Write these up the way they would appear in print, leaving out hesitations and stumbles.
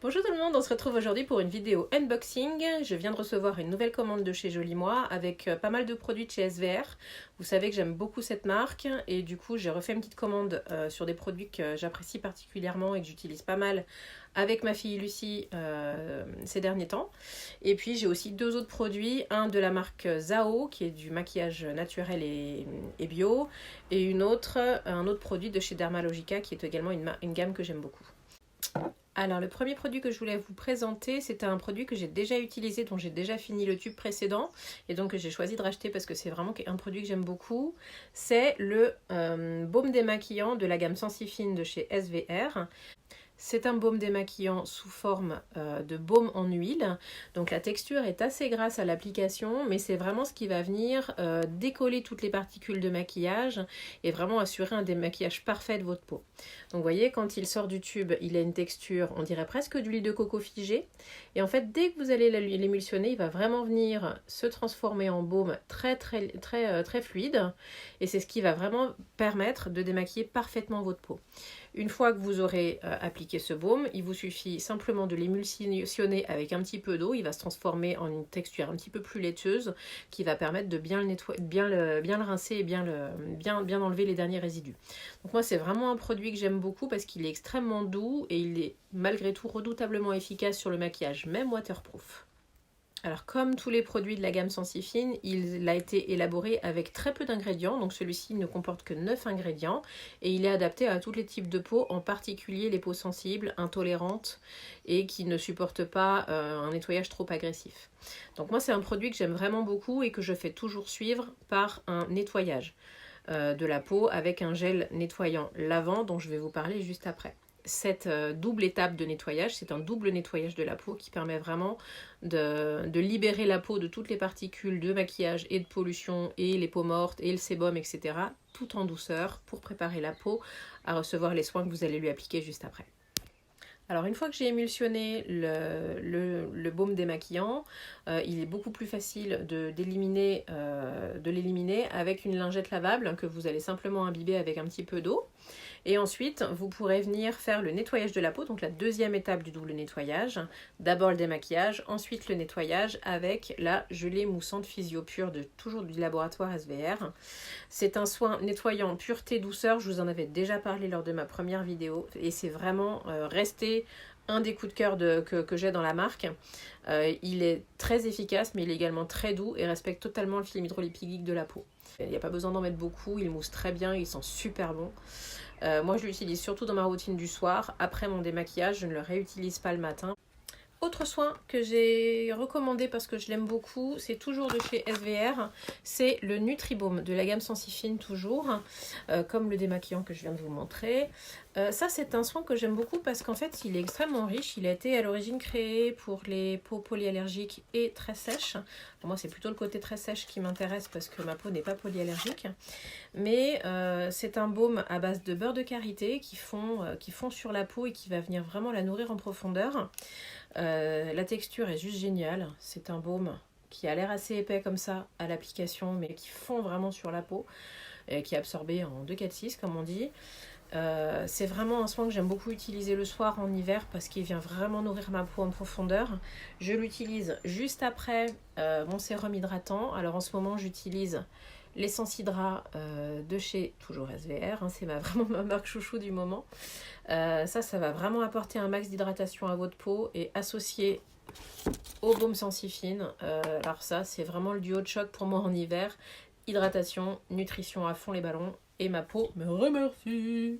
Bonjour tout le monde, on se retrouve aujourd'hui pour une vidéo unboxing. Je viens de recevoir une nouvelle commande de chez Joli Moi avec pas mal de produits de chez SVR. Vous savez que j'aime beaucoup cette marque et du coup j'ai refait une petite commande sur des produits que j'apprécie particulièrement et que j'utilise pas mal avec ma fille Lucie ces derniers temps. Et puis j'ai aussi deux autres produits, un de la marque Zao qui est du maquillage naturel et bio et un autre produit de chez Dermalogica qui est également une gamme que j'aime beaucoup. Alors le premier produit que je voulais vous présenter, c'est un produit que j'ai déjà utilisé, dont j'ai déjà fini le tube précédent et donc que j'ai choisi de racheter parce que c'est vraiment un produit que j'aime beaucoup. C'est le baume démaquillant de la gamme Sensifine de chez SVR. C'est un baume démaquillant sous forme de baume en huile. Donc la texture est assez grasse à l'application, mais c'est vraiment ce qui va venir décoller toutes les particules de maquillage et vraiment assurer un démaquillage parfait de votre peau. Donc vous voyez, quand il sort du tube, il a une texture, on dirait presque d'huile de coco figée. Et en fait, dès que vous allez l'émulsionner, il va vraiment venir se transformer en baume très fluide. Et c'est ce qui va vraiment permettre de démaquiller parfaitement votre peau. Une fois que vous aurez appliqué ce baume, il vous suffit simplement de l'émulsionner avec un petit peu d'eau. Il va se transformer en une texture un petit peu plus laiteuse qui va permettre de bien le nettoyer, bien le rincer et bien enlever les derniers résidus. Donc moi c'est vraiment un produit que j'aime beaucoup parce qu'il est extrêmement doux et il est malgré tout redoutablement efficace sur le maquillage, même waterproof. Alors comme tous les produits de la gamme Sensifine, il a été élaboré avec très peu d'ingrédients, donc celui-ci ne comporte que 9 ingrédients et il est adapté à tous les types de peau, en particulier les peaux sensibles, intolérantes et qui ne supportent pas un nettoyage trop agressif. Donc moi c'est un produit que j'aime vraiment beaucoup et que je fais toujours suivre par un nettoyage de la peau avec un gel nettoyant lavant dont je vais vous parler juste après. Cette double étape de nettoyage, c'est un double nettoyage de la peau qui permet vraiment de libérer la peau de toutes les particules de maquillage et de pollution et les peaux mortes et le sébum, etc. tout en douceur pour préparer la peau à recevoir les soins que vous allez lui appliquer juste après. Alors une fois que j'ai émulsionné le baume démaquillant, il est beaucoup plus facile de l'éliminer avec une lingette lavable que vous allez simplement imbiber avec un petit peu d'eau. Et ensuite, vous pourrez venir faire le nettoyage de la peau, donc la deuxième étape du double nettoyage. D'abord le démaquillage, ensuite le nettoyage avec la gelée moussante Physiopure toujours du laboratoire SVR. C'est un soin nettoyant pureté douceur, je vous en avais déjà parlé lors de ma première vidéo et c'est vraiment resté un des coups de cœur que j'ai dans la marque. Il est très efficace mais il est également très doux et respecte totalement le film hydrolipidique de la peau. Il n'y a pas besoin d'en mettre beaucoup, il mousse très bien, il sent super bon. Moi je l'utilise surtout dans ma routine du soir, après mon démaquillage, je ne le réutilise pas le matin. Autre soin que j'ai recommandé parce que je l'aime beaucoup, c'est toujours de chez SVR, c'est le Nutribaume de la gamme Sensifine toujours, comme le démaquillant que je viens de vous montrer. Ça c'est un soin que j'aime beaucoup parce qu'en fait il est extrêmement riche, il a été à l'origine créé pour les peaux polyallergiques et très sèches. Enfin, moi c'est plutôt le côté très sèche qui m'intéresse parce que ma peau n'est pas polyallergique. Mais c'est un baume à base de beurre de karité qui fond sur la peau et qui va venir vraiment la nourrir en profondeur. La texture est juste géniale, c'est un baume qui a l'air assez épais comme ça à l'application mais qui fond vraiment sur la peau et qui est absorbé en 2,4,6 comme on dit. C'est vraiment un soin que j'aime beaucoup utiliser le soir en hiver parce qu'il vient vraiment nourrir ma peau en profondeur. Je l'utilise juste après mon sérum hydratant. Alors en ce moment j'utilise l'essence hydra de chez toujours SVR, hein, c'est vraiment ma marque chouchou du moment. Ça va vraiment apporter un max d'hydratation à votre peau et associé au baume Sensifine. Alors ça, c'est vraiment le duo de choc pour moi en hiver. Hydratation, nutrition à fond les ballons et ma peau me remercie.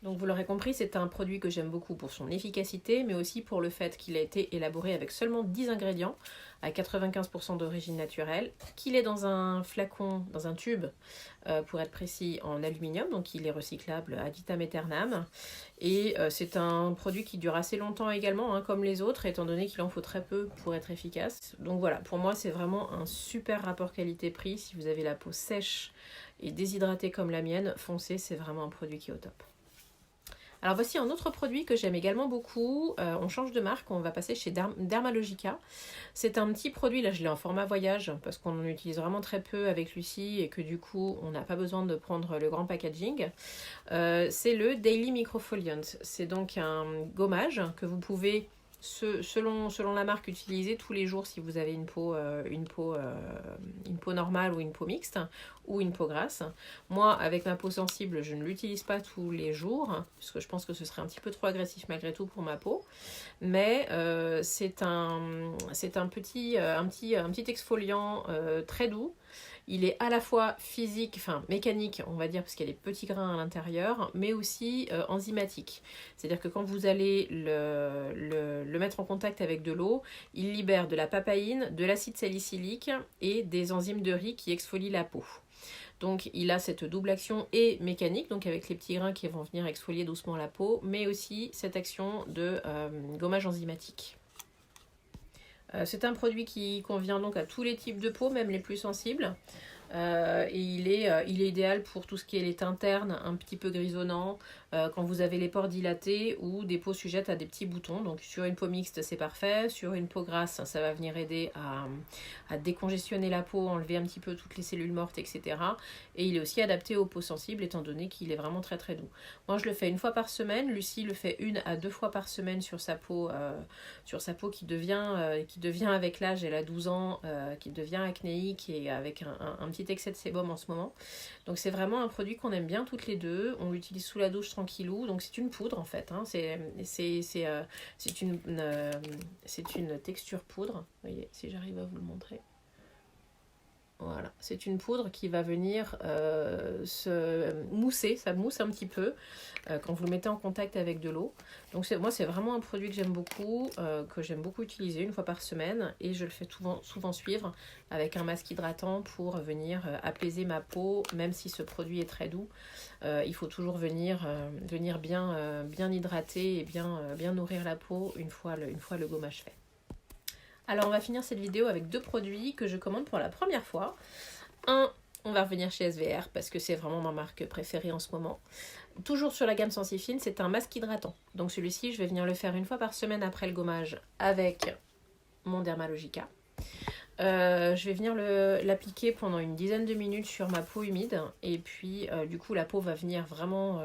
Donc vous l'aurez compris, c'est un produit que j'aime beaucoup pour son efficacité, mais aussi pour le fait qu'il a été élaboré avec seulement 10 ingrédients, à 95% d'origine naturelle, qu'il est dans un flacon, dans un tube, pour être précis, en aluminium, donc il est recyclable ad vitam aeternam. Et c'est un produit qui dure assez longtemps également, hein, comme les autres, étant donné qu'il en faut très peu pour être efficace. Donc voilà, pour moi c'est vraiment un super rapport qualité-prix. Si vous avez la peau sèche et déshydratée comme la mienne, foncez, c'est vraiment un produit qui est au top. Alors voici un autre produit que j'aime également beaucoup, on change de marque, on va passer chez Dermalogica. C'est un petit produit, là je l'ai en format voyage parce qu'on en utilise vraiment très peu avec Lucie et que du coup on n'a pas besoin de prendre le grand packaging. C'est le Daily Microfoliant, c'est donc un gommage que vous pouvez selon la marque utilisée tous les jours si vous avez une peau normale ou une peau mixte ou une peau grasse. Moi, avec ma peau sensible, je ne l'utilise pas tous les jours parce que je pense que ce serait un petit peu trop agressif malgré tout pour ma peau. Mais c'est un petit exfoliant très doux. Il est à la fois physique, enfin mécanique, on va dire, parce qu'il y a des petits grains à l'intérieur, mais aussi enzymatique. C'est-à-dire que quand vous allez le mettre en contact avec de l'eau, il libère de la papaïne, de l'acide salicylique et des enzymes de riz qui exfolient la peau. Donc il a cette double action et mécanique, donc avec les petits grains qui vont venir exfolier doucement la peau, mais aussi cette action de gommage enzymatique. C'est un produit qui convient donc à tous les types de peau, même les plus sensibles. Et il est idéal pour tout ce qui est les teintes ternes un petit peu grisonnants, quand vous avez les pores dilatés ou des peaux sujettes à des petits boutons. Donc sur une peau mixte c'est parfait, sur une peau grasse ça va venir aider à décongestionner la peau, enlever un petit peu toutes les cellules mortes, etc. Et il est aussi adapté aux peaux sensibles étant donné qu'il est vraiment très très doux. Moi je le fais 1 fois par semaine, Lucie le fait 1 à 2 fois par semaine sur sa peau qui devient avec l'âge, elle a 12 ans, qui devient acnéique et avec un petit excès de sébum en ce moment. Donc c'est vraiment un produit qu'on aime bien toutes les deux. On l'utilise sous la douche tranquillou. Donc c'est une poudre en fait. Hein. C'est une texture poudre. Vous voyez, si j'arrive à vous le montrer. Voilà, c'est une poudre qui va venir se mousser, ça mousse un petit peu quand vous le mettez en contact avec de l'eau. Donc moi c'est vraiment un produit que j'aime beaucoup utiliser 1 fois par semaine et je le fais souvent suivre avec un masque hydratant pour venir apaiser ma peau, même si ce produit est très doux. Il faut toujours venir bien hydrater et bien nourrir la peau une fois le gommage fait. Alors on va finir cette vidéo avec 2 produits que je commande pour la première fois. On va revenir chez SVR parce que c'est vraiment ma marque préférée en ce moment. Toujours sur la gamme Sensifine, c'est un masque hydratant. Donc celui-ci, je vais venir le faire 1 fois par semaine après le gommage avec mon Dermalogica. Je vais venir l'appliquer pendant une dizaine de minutes sur ma peau humide et puis du coup la peau va venir vraiment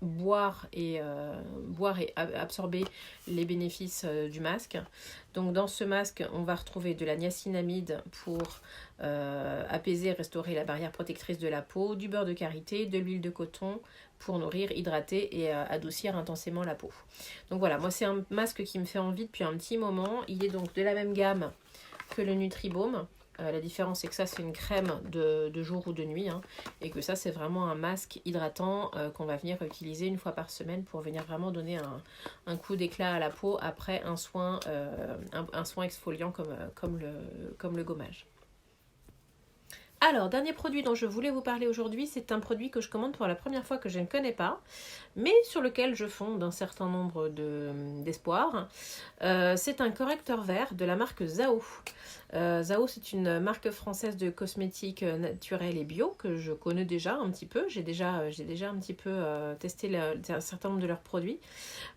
boire et absorber les bénéfices du masque. Donc dans ce masque on va retrouver de la niacinamide pour apaiser et restaurer la barrière protectrice de la peau, du beurre de karité, de l'huile de coton pour nourrir, hydrater et adoucir intensément la peau. Donc voilà, moi c'est un masque qui me fait envie depuis un petit moment. Il est donc de la même gamme que le Nutribaume. La différence c'est que ça c'est une crème de jour ou de nuit et que ça c'est vraiment un masque hydratant qu'on va venir utiliser 1 fois par semaine pour venir vraiment donner un coup d'éclat à la peau après un soin exfoliant comme le gommage. Alors, dernier produit dont je voulais vous parler aujourd'hui, c'est un produit que je commande pour la première fois que je ne connais pas, mais sur lequel je fonde un certain nombre d'espoirs. C'est un correcteur vert de la marque Zao. Zao, c'est une marque française de cosmétiques naturels et bio que je connais déjà un petit peu. J'ai déjà un petit peu testé un certain nombre de leurs produits.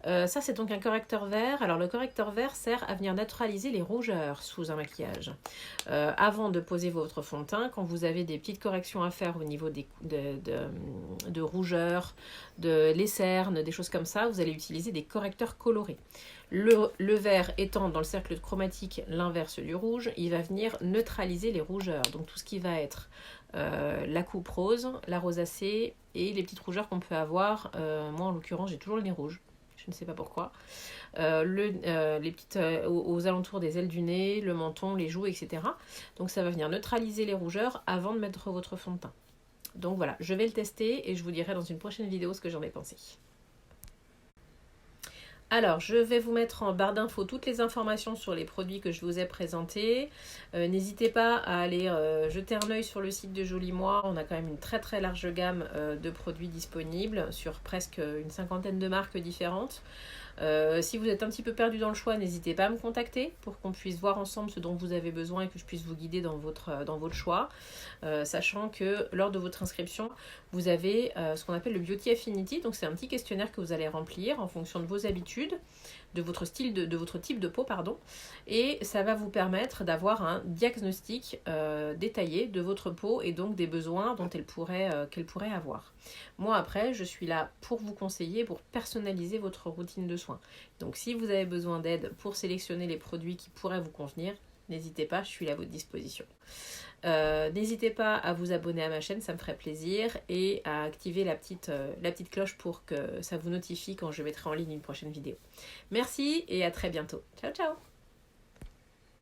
Ça, c'est donc un correcteur vert. Alors, le correcteur vert sert à venir neutraliser les rougeurs sous un maquillage. Avant de poser votre fond de teint, quand vous avez des petites corrections à faire au niveau de rougeurs, les cernes, des choses comme ça, vous allez utiliser des correcteurs colorés. Le vert étant dans le cercle chromatique l'inverse du rouge, il va venir neutraliser les rougeurs. Donc tout ce qui va être la coupe rose, la rosacée et les petites rougeurs qu'on peut avoir. Moi en l'occurrence j'ai toujours le nez rouge, je ne sais pas pourquoi. Les petites aux alentours des ailes du nez, le menton, les joues, etc. Donc ça va venir neutraliser les rougeurs avant de mettre votre fond de teint. Donc voilà, je vais le tester et je vous dirai dans une prochaine vidéo ce que j'en ai pensé. Alors, je vais vous mettre en barre d'infos toutes les informations sur les produits que je vous ai présentés. N'hésitez pas à aller jeter un œil sur le site de Joli Moi. On a quand même une très très large gamme de produits disponibles sur presque une 50aine de marques différentes. Si vous êtes un petit peu perdu dans le choix, n'hésitez pas à me contacter pour qu'on puisse voir ensemble ce dont vous avez besoin et que je puisse vous guider dans votre choix. Sachant que lors de votre inscription, vous avez ce qu'on appelle le Beauty Affinity. Donc c'est un petit questionnaire que vous allez remplir en fonction de vos habitudes. de votre style de votre type de peau, pardon, et ça va vous permettre d'avoir un diagnostic détaillé de votre peau et donc des besoins dont qu'elle pourrait avoir. Moi après, je suis là pour vous conseiller, pour personnaliser votre routine de soins. Donc si vous avez besoin d'aide pour sélectionner les produits qui pourraient vous convenir, n'hésitez pas, je suis là à votre disposition. N'hésitez pas à vous abonner à ma chaîne, ça me ferait plaisir, et à activer la petite cloche pour que ça vous notifie quand je mettrai en ligne une prochaine vidéo. Merci et à très bientôt. Ciao ciao.